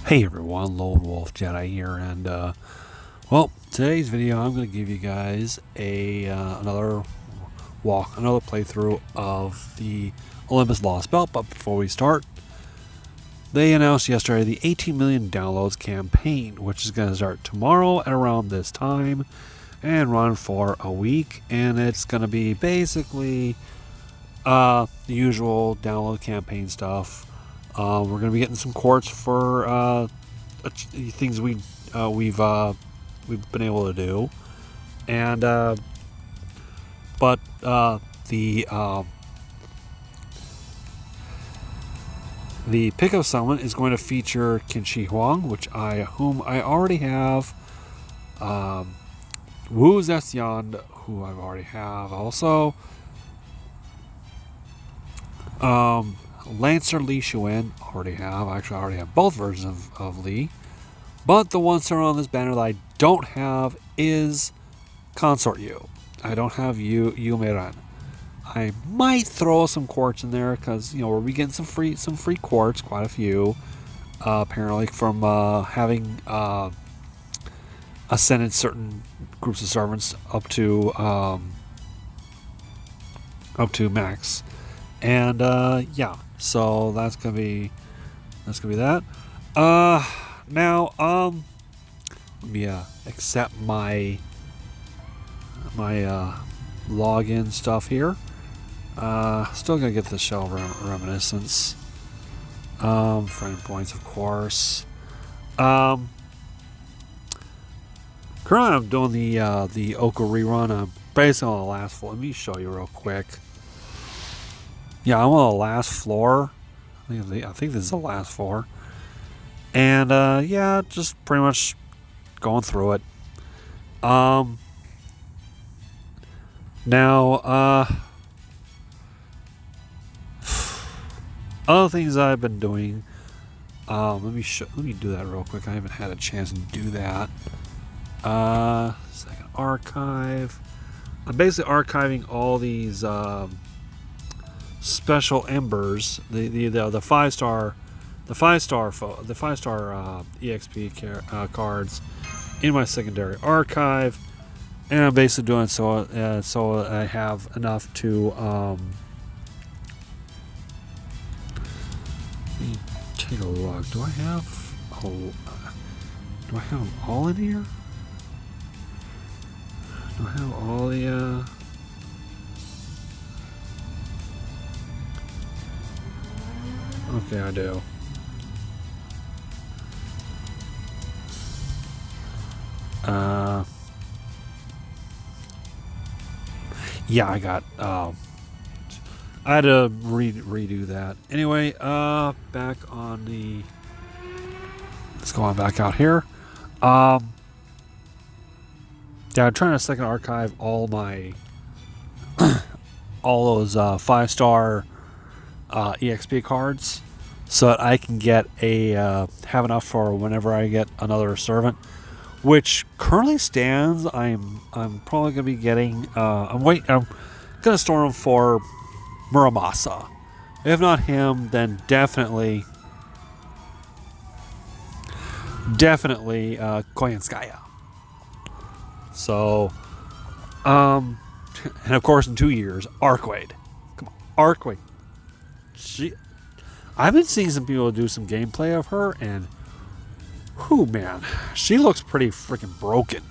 Hey everyone, Lone Wolf Jedi here, and well, today's video I'm going to give you guys another playthrough of the Olympus Lostbelt. But before we start, they announced yesterday the 18 million downloads campaign, which is going to start tomorrow at around this time and run for a week, and it's going to be basically the usual download campaign stuff. We're going to be getting some quartz for things we've been able to do, and but the pickup summon is going to feature Qinshi Huang, whom I already have. Wu Zetian, who I already have also. Lancer Li Xuan, already have. Actually, I already have both versions of Li. But the one star on this banner that I don't have is Consort Yu. I don't have Yu Meiran. I might throw some quartz in there because we'll be getting some free quartz, quite a few, apparently from having ascended certain groups of servants up to max. And yeah, so that's gonna be that. Now let me accept my login stuff here. Still gonna get the shell reminiscence. Friend points, of course. Currently I'm doing the Oka rerun. I'm basically on the last floor. Let me show you real quick. Yeah, I'm on the last floor. I think this is the last floor. And yeah, just pretty much going through it. Now other things I've been doing. Let me do that real quick. I haven't had a chance to do that. Second archive. I'm basically archiving all these special embers, the 5-star EXP cards in my secondary archive, and I'm basically doing so I have enough to let me take a look. Do I have them all in here? Do I have all the Okay, I do. Yeah, I got. I had to redo that. Anyway, back on the. Let's go on back out here. Yeah, I'm trying to second archive all my all those 5-star EXP cards, so that I can get have enough for whenever I get another servant, which currently stands. I'm probably gonna be getting. I'm gonna store him for Muramasa. If not him, then definitely Koyanskaya. So, and of course in 2 years, Arkwade. Come on, Arkwade. I've been seeing some people do some gameplay of her, and whew, man, she looks pretty freaking broken.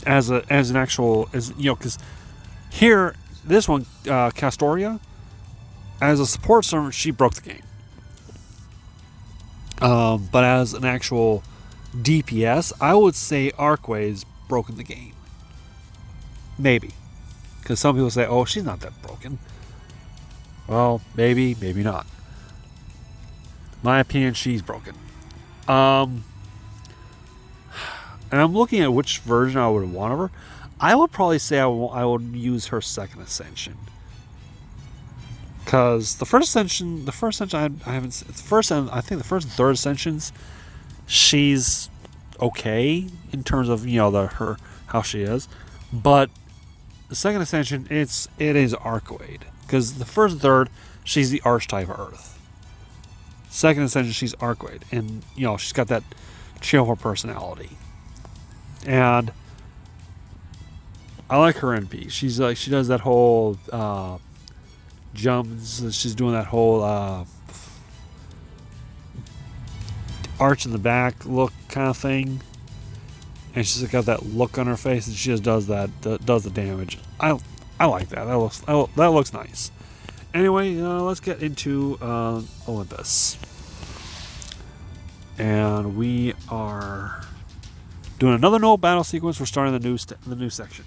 As an actual, because here this one, Castoria, as a support servant, she broke the game. But as an actual DPS, I would say Arcwade's broken the game. Maybe. Because some people say, oh, she's not that broken. Well, maybe not. My opinion, she's broken. And I'm looking at which version I would want of her. I would probably say I would use her second ascension. Because the first ascension I haven't. I think the first and third ascensions, she's okay in terms of how she is, but the second ascension it is Arcwade, because the first and third she's the archetype of Earth. Second Ascension, she's Arcade, and you know she's got that cheerful personality, and I like her NP. She's like she does that whole jumps. She's doing that whole arch in the back look kind of thing, and she's got that look on her face, and she just does that does the damage. I like that. That looks nice. Anyway, let's get into Olympus, and we are doing another no battle sequence. We're starting the new section.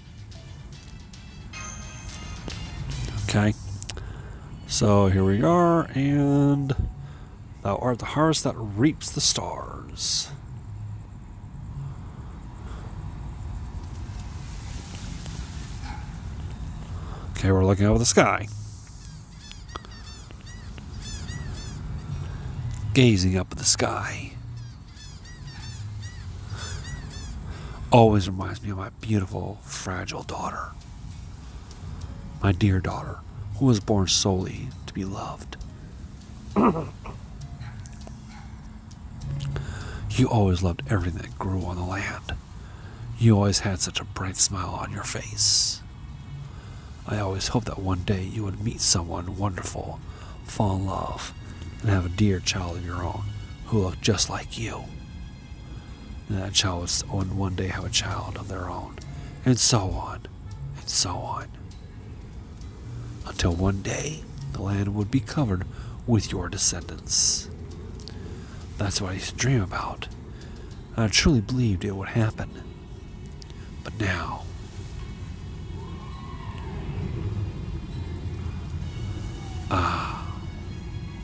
Okay, so here we are, and thou art the harvest that reaps the stars. Okay, we're looking up at the sky. Gazing up at the sky. Always reminds me of my beautiful, fragile daughter. My dear daughter, who was born solely to be loved. You always loved everything that grew on the land. You always had such a bright smile on your face. I always hoped that one day you would meet someone wonderful, fall in love, and have a dear child of your own who looked just like you. And that child would one day have a child of their own, and so on, and so on. Until one day, the land would be covered with your descendants. That's what I used to dream about. And I truly believed it would happen. But now,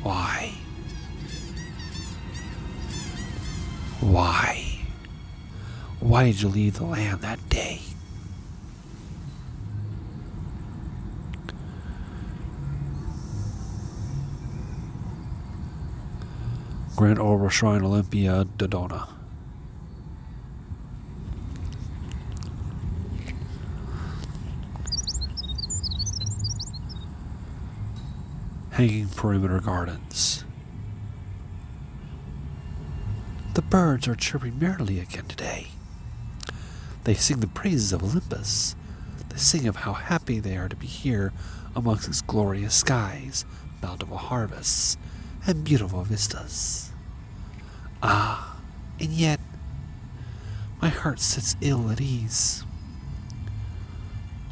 why? Why? Why did you leave the land that day? Grand Orbital Shrine, Olympia, Dodona. Hanging Perimeter Gardens. The birds are chirping merrily again today. They sing the praises of Olympus. They sing of how happy they are to be here amongst its glorious skies, bountiful harvests, and beautiful vistas. Ah, and yet, my heart sits ill at ease.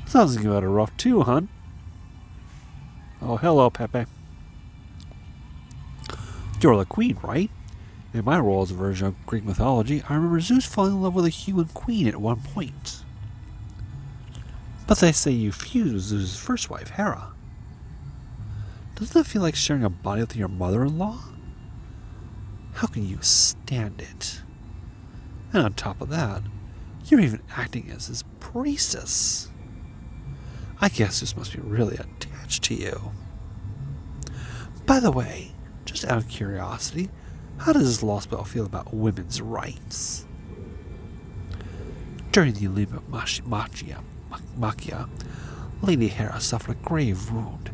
Sounds like you had a rough too, hon. Oh, hello, Pepe. You're the queen, right? In my role as a version of Greek mythology, I remember Zeus falling in love with a human queen at one point. But they say you fused with Zeus' first wife, Hera. Doesn't that feel like sharing a body with your mother-in-law? How can you stand it? And on top of that, you're even acting as his priestess. I guess Zeus must be really attached to you. By the way, just out of curiosity, how does Lostbelt feel about women's rights? During the Olympus Machia, Lady Hera suffered a grave wound,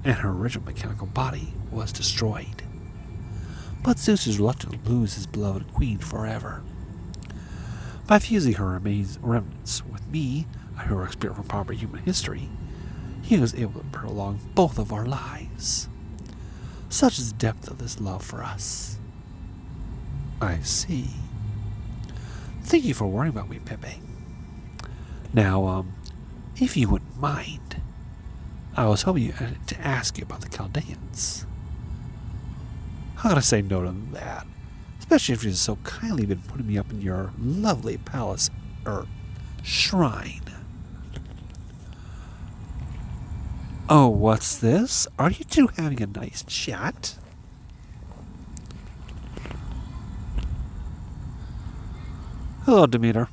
and her original mechanical body was destroyed. But Zeus is reluctant to lose his beloved queen forever. By fusing her remnants with me, a heroic spirit from proper human history, he was able to prolong both of our lives. Such is the depth of this love for us. I see. Thank you for worrying about me, Pepe. Now, if you wouldn't mind, I was hoping to ask you about the Chaldeans. How can I say no to that? Especially if you've so kindly been putting me up in your lovely palace, shrine. Oh, what's this? Are you two having a nice chat? Hello, Demeter.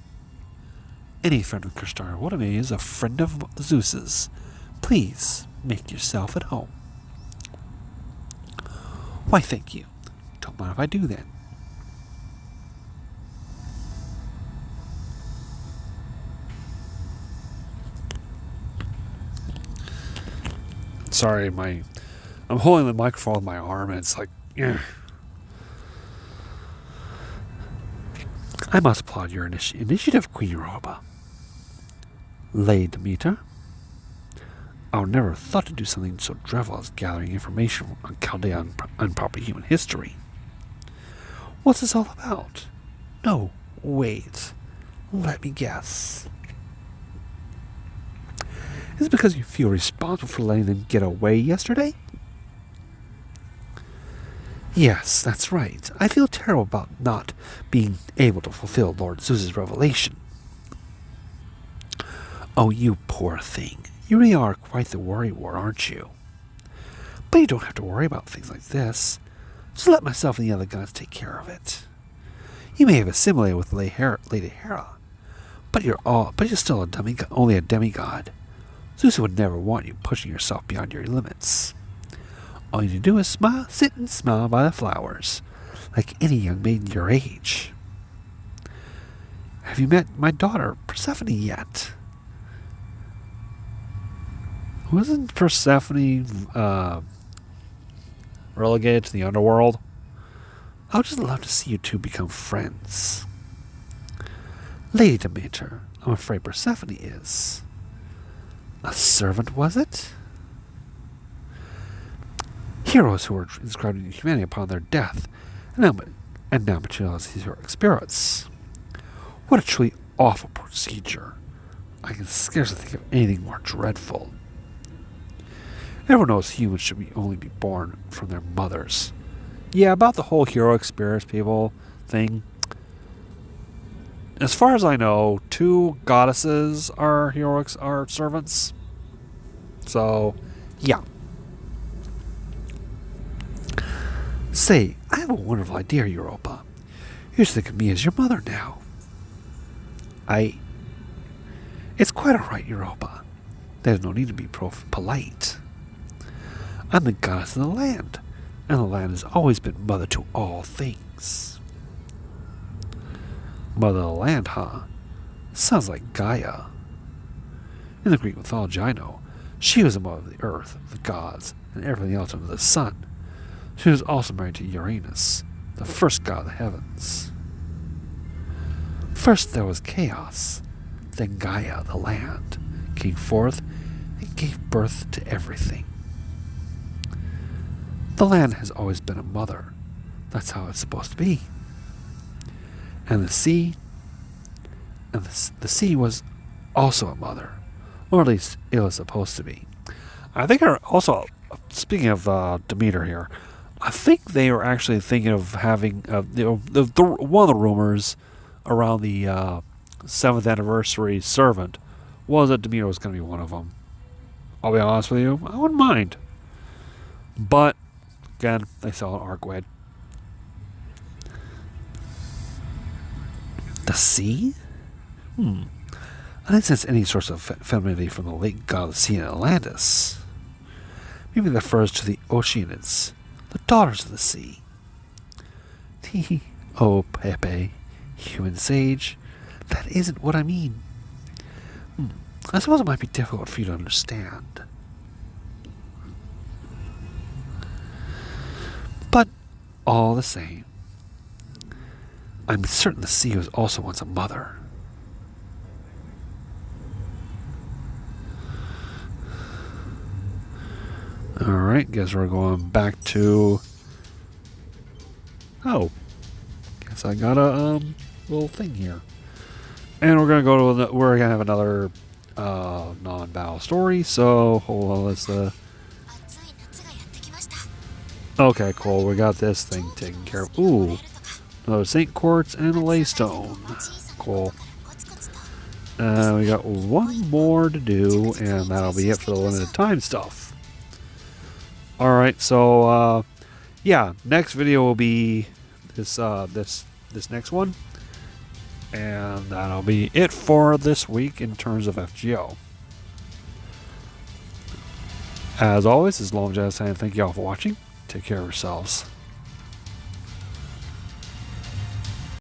Any friend of Kristar Woodame is a friend of Zeus's. Please make yourself at home. Why, thank you. Don't mind if I do then. Sorry, I'm holding the microphone with my arm, and it's like, I must applaud your initiative, Queen Europa. Lady Demeter, I would never have thought to do something so dreadful as gathering information on Chaldean unproper human history. What's this all about? No, wait. Let me guess. Is it because you feel responsible for letting them get away yesterday? Yes, that's right. I feel terrible about not being able to fulfill Lord Zeus's revelation. Oh, you poor thing. You really are quite the worrywart, aren't you? But you don't have to worry about things like this. Just let myself and the other gods take care of it. You may have assimilated with Lady Hera, but you're still only a demigod. Zeus would never want you pushing yourself beyond your limits. All you need to do is smile, sit and smile by the flowers, like any young maiden your age. Have you met my daughter, Persephone, yet? Wasn't Persephone relegated to the underworld? I would just love to see you two become friends. Lady Demeter, I'm afraid Persephone is. A servant, was it? Heroes who were inscribed in humanity upon their death, and now materialize these heroic spirits. What a truly awful procedure. I can scarcely think of anything more dreadful. Everyone knows humans should only be born from their mothers. Yeah, about the whole heroic spirits people thing. As far as I know, 2 goddesses are servants. So, yeah. Say, I have a wonderful idea, Europa. You should think of me as your mother now. It's quite alright, Europa. There's no need to be polite. I'm the goddess of the land, and the land has always been mother to all things. Mother of the land, huh? Sounds like Gaia. In the Greek mythology I know, she was the mother of the earth, the gods, and everything else under the sun. She was also married to Uranus, the first god of the heavens. First there was chaos, then Gaia, the land, came forth and gave birth to everything. The land has always been a mother. That's how it's supposed to be. And the sea, the sea was also a mother, or at least it was supposed to be. I think also, speaking of Demeter here, I think they were actually thinking of having one of the rumors around the 7th anniversary servant was that Demeter was going to be one of them. I'll be honest with you, I wouldn't mind. But again, they sell an Arcwed. The sea? I didn't sense any source of femininity from the late god of the sea in Atlantis. Maybe that refers to the Oceanids, the daughters of the sea. Oh, Pepe, human sage, that isn't what I mean. I suppose it might be difficult for you to understand. But all the same, I'm certain the sea was also once a mother. Alright, guess we're going back to... Oh, guess I got a little thing here. And we're going to go to we're going to have another non-battle story, so hold on, let's... Okay, cool, we got this thing taken care of. Ooh, another St. Quartz and a Laystone. Cool. We got one more to do, and that'll be it for the limited time stuff. Alright, so, yeah, next video will be this next one. And that'll be it for this week in terms of FGO. As always, this is Lostbelt saying thank you all for watching. Take care of yourselves.